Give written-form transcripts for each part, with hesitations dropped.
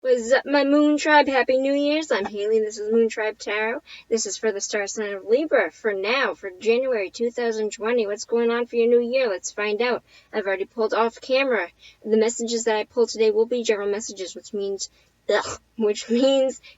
What's up, my Moon Tribe? Happy New Year's. I'm Haley. This is Moon Tribe Tarot. This is for the star sign of Libra for now, for January 2020. What's going on for your new year? Let's find out. I've already pulled off camera. The messages that I pulled today will be general messages, which means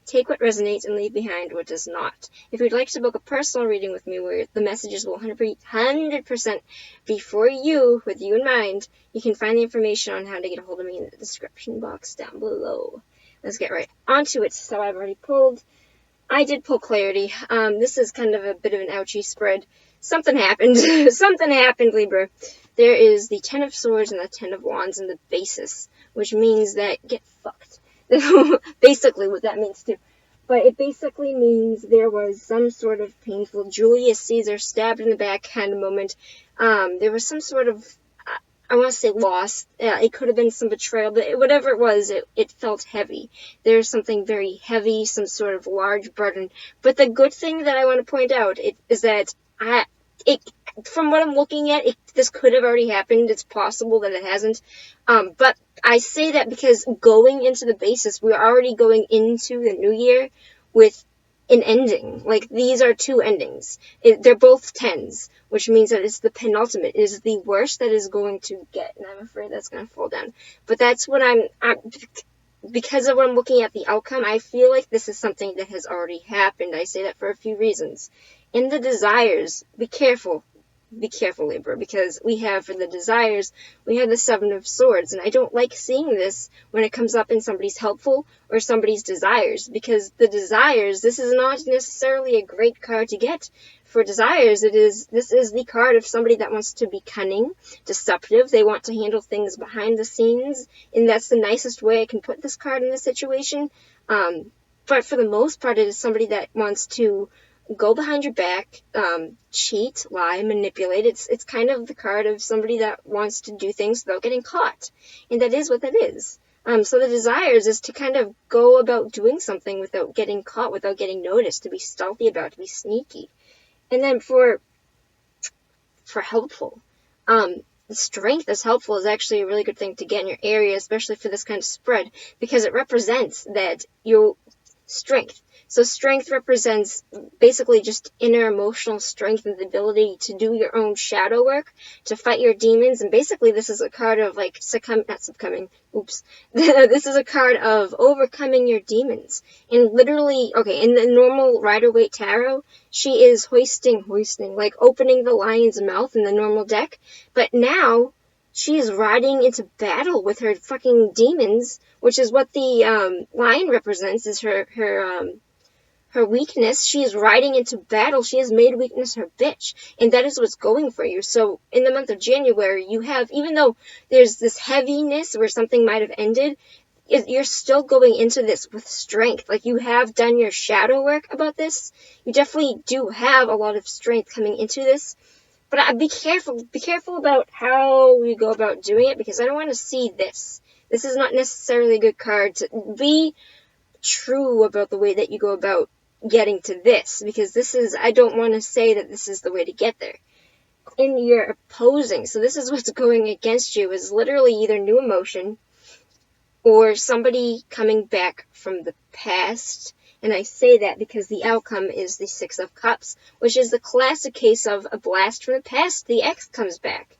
take what resonates and leave behind what does not. If you'd like to book a personal reading with me where the messages will 100% be for you, with you in mind, you can find the information on how to get a hold of me in the description box down below. Let's get right onto it. So I did pull clarity. This is kind of a bit of an ouchy spread. Something happened. Something happened, Libra. There is the Ten of Swords and the Ten of Wands in the basis, which means that get fucked. Basically what that means too. But it basically means there was some sort of painful Julius Caesar stabbed in the back kind of moment. There was some sort of, I want to say loss. It could have been some betrayal, but whatever it was, it felt heavy. There's something very heavy, some sort of large burden. But the good thing that I want to point out is that from what I'm looking at, this could have already happened. It's possible that it hasn't. But I say that because going into the basis, we're already going into the new year with an ending. Like, these are two endings. They're both tens, which means that it's the penultimate. It is the worst that is going to get, and I'm afraid that's going to fall down. But that's what because of what I'm looking at the outcome, I feel like this is something that has already happened. I say that for a few reasons. In the desires, be careful. Be careful, Libra, because we have, for the desires, we have the Seven of Swords, and I don't like seeing this when it comes up in somebody's helpful or somebody's desires, because the desires, this is not necessarily a great card to get. For desires, this is the card of somebody that wants to be cunning, deceptive, they want to handle things behind the scenes, and that's the nicest way I can put this card in this situation. But for the most part, it is somebody that wants to go behind your back, cheat, lie, manipulate. It's kind of the card of somebody that wants to do things without getting caught. And that is what that is. So the desires is to kind of go about doing something without getting caught, without getting noticed, to be stealthy about, to be sneaky. And then for helpful, strength as helpful is actually a really good thing to get in your area, especially for this kind of spread, because it represents that your strength. So strength represents basically just inner emotional strength and the ability to do your own shadow work, to fight your demons, and basically this is a card of like this is a card of overcoming your demons. And literally, okay, in the normal Rider-Waite Tarot, she is hoisting, like opening the lion's mouth in the normal deck, but now she is riding into battle with her fucking demons, which is what the lion represents, is her weakness. She is riding into battle. She has made weakness her bitch. And that is what's going for you. So in the month of January, you have, even though there's this heaviness where something might have ended, you're still going into this with strength. Like, you have done your shadow work about this. You definitely do have a lot of strength coming into this. But be careful about how we go about doing it, because I don't want to see this. This is not necessarily a good card. To be true about the way that you go about getting to this, because I don't want to say that this is the way to get there. In your opposing, so this is what's going against you, is literally either new emotion or somebody coming back from the past. And I say that because the outcome is the Six of Cups, which is the classic case of a blast from the past. The ex comes back.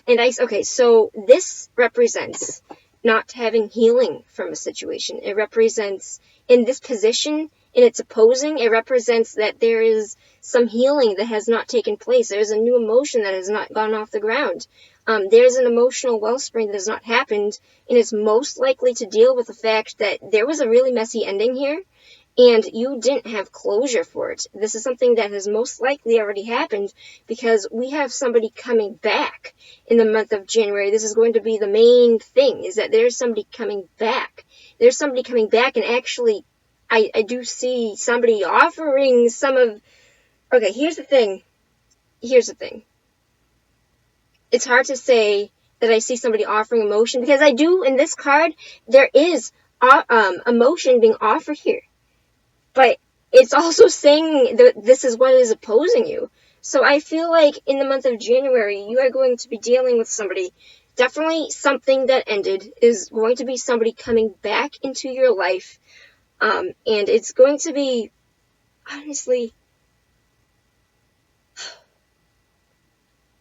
And so this represents not having healing from a situation. It represents, in this position, in its opposing, it represents that there is some healing that has not taken place. There's a new emotion that has not gone off the ground. There's an emotional wellspring that has not happened, and it's most likely to deal with the fact that there was a really messy ending here, and you didn't have closure for it. This is something that has most likely already happened, because we have somebody coming back in the month of January. This is going to be the main thing, is that there's somebody coming back. There's somebody coming back, and actually, I do see somebody offering some of... Okay, here's the thing. It's hard to say that I see somebody offering emotion, because I do, in this card, there is emotion being offered here. But it's also saying that this is what is opposing you. So I feel like in the month of January, you are going to be dealing with somebody definitely something that ended is going to be somebody coming back into your life. And it's going to be, honestly,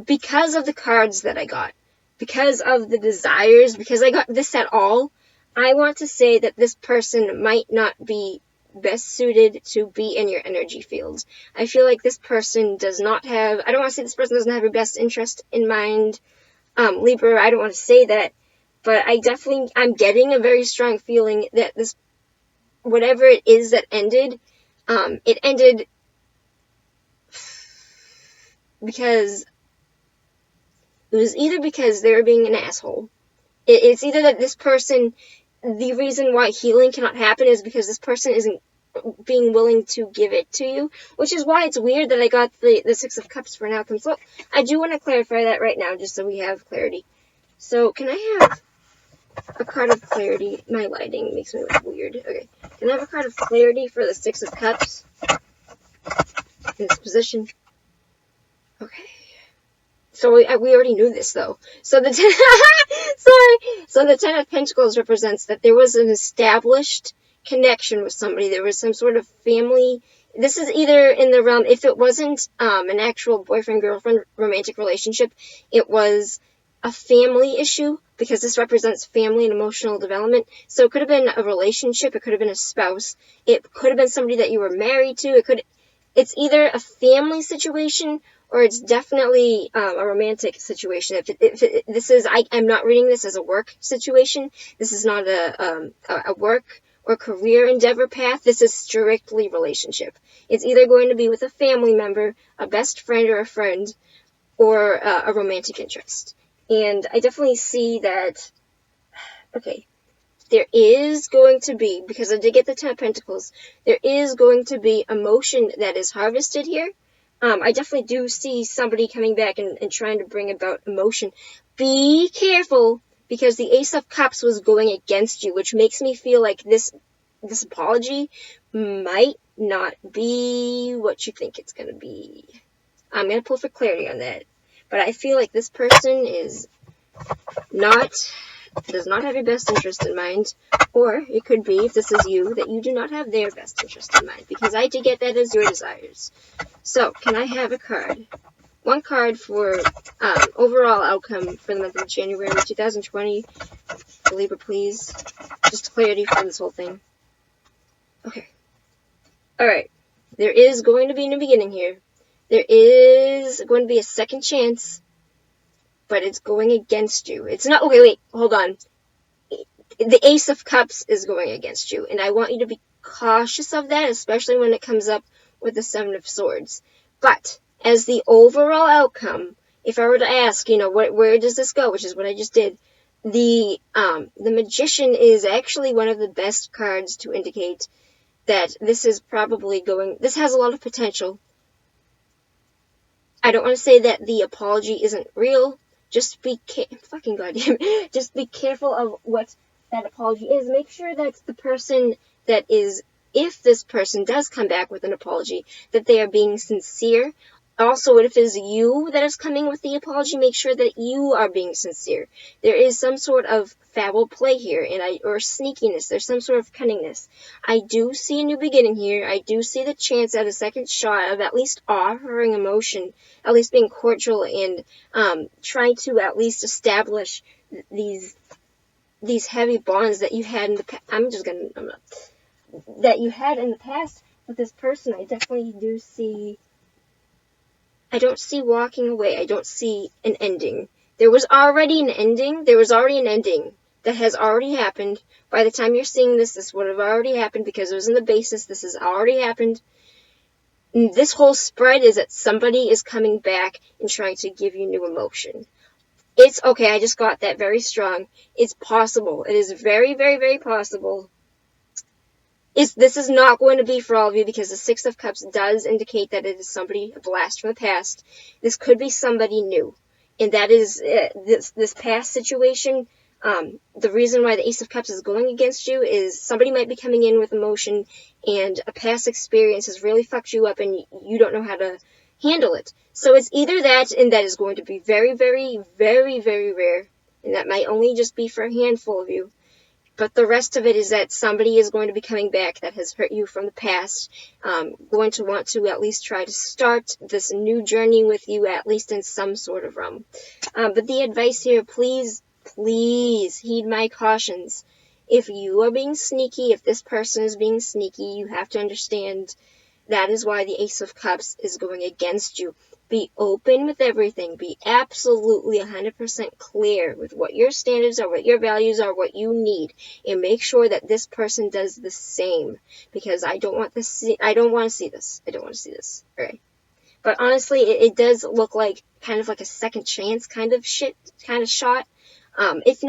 because of the cards that I got, because of the desires, because I got this at all, I want to say that this person might not be best suited to be in your energy field. I feel like this person does not have, I don't want to say this person doesn't have your best interest in mind, Libra, I don't want to say that, but I'm getting a very strong feeling that this, whatever it is that ended, it ended because it was either because they were being an asshole. It's either that this person, the reason why healing cannot happen is because this person isn't being willing to give it to you, which is why it's weird that I got the Six of Cups for an outcome. So I do want to clarify that right now, just so we have clarity. So can I have a card of clarity? My lighting makes me look weird. Okay. Can I have a card of clarity for the Six of Cups in this position? Okay. So we already knew this, though. So the So the Ten of Pentacles represents that there was an established connection with somebody. There was some sort of family. This is either in the realm, if it wasn't an actual boyfriend-girlfriend romantic relationship, it was a family issue, because this represents family and emotional development. So it could have been a relationship, it could have been a spouse, it could have been somebody that you were married to, it's either a family situation or it's definitely a romantic situation. I'm not reading this as a work situation. This is not a work or career endeavor path. This is strictly relationship. It's either going to be with a family member, a best friend or a friend, or a romantic interest. And I definitely see that, okay, there is going to be, because I did get the Ten of Pentacles, there is going to be emotion that is harvested here. I definitely do see somebody coming back and trying to bring about emotion. Be careful, because the Ace of Cups was going against you, which makes me feel like this apology might not be what you think it's going to be. I'm going to pull for clarity on that. But I feel like this person does not have your best interest in mind, or it could be, if this is you, that you do not have their best interest in mind, because I did get that as your desires. So, can I have a card? One card for overall outcome for the month of January 2020. Libra, please. Just clarity for this whole thing. Okay. Alright. There is going to be a new beginning here. There is going to be a second chance, but it's going against you. It's not, okay, wait, hold on. The Ace of Cups is going against you, and I want you to be cautious of that, especially when it comes up with the Seven of Swords. But, as the overall outcome, if I were to ask, where does this go, which is what I just did, the Magician is actually one of the best cards to indicate that this is probably this has a lot of potential. I don't want to say that the apology isn't real. Just be fucking goddamn. Just be careful of what that apology is. Make sure that the person that is, if this person does come back with an apology, that they are being sincere. Also, if it is you that is coming with the apology, make sure that you are being sincere. There is some sort of foul play here, or sneakiness. There's some sort of cunningness. I do see a new beginning here. I do see the chance at a second shot of at least offering emotion, at least being cordial, and trying to at least establish these heavy bonds that you had in the past. That you had in the past with this person. I definitely do see. I don't see walking away. I don't see an ending. There was already an ending. There was already an ending that has already happened. By the time you're seeing this would have already happened, because it was in the basis. This has already happened. And this whole spread is that somebody is coming back and trying to give you new emotion. It's okay. I just got that very strong. It's possible. It is very, very, very possible. This is not going to be for all of you, because the Six of Cups does indicate that it is somebody, a blast from the past. This could be somebody new. And that is, this past situation, the reason why the Ace of Cups is going against you is somebody might be coming in with emotion, and a past experience has really fucked you up, and you don't know how to handle it. So it's either that, and that is going to be very, very, very, very rare. And that might only just be for a handful of you. But the rest of it is that somebody is going to be coming back that has hurt you from the past, going to want to at least try to start this new journey with you, at least in some sort of realm. But the advice here, please, please heed my cautions. If you are being sneaky, if this person is being sneaky, you have to understand that is why the Ace of Cups is going against you. Be open with everything. Be absolutely 100% clear with what your standards are, what your values are, what you need. And make sure that this person does the same. Because I don't want to see this. I don't want to see this. Alright. But honestly, it does look like kind of like a second chance kind of shot. If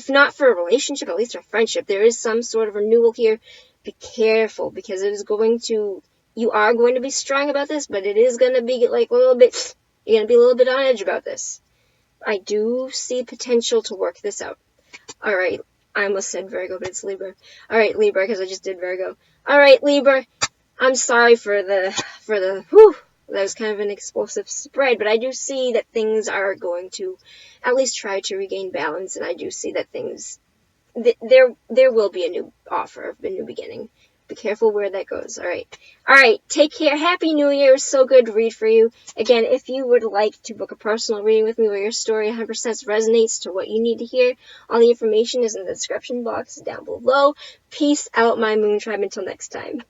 not for a relationship, at least for a friendship, there is some sort of renewal here. Be careful, because you are going to be strong about this, but it is going to be like you're going to be a little bit on edge about this. I do see potential to work this out. Alright, I almost said Virgo, but it's Libra. Alright, Libra, because I just did Virgo. Alright, Libra, I'm sorry for the, that was kind of an explosive spread, but I do see that things are going to at least try to regain balance, and I do see that there will be a new offer, a new beginning. Be careful where that goes. Alright, take care. Happy New Year. It was so good to read for you. Again, if you would like to book a personal reading with me where your story 100% resonates to what you need to hear, all the information is in the description box down below. Peace out, my Moon Tribe. Until next time.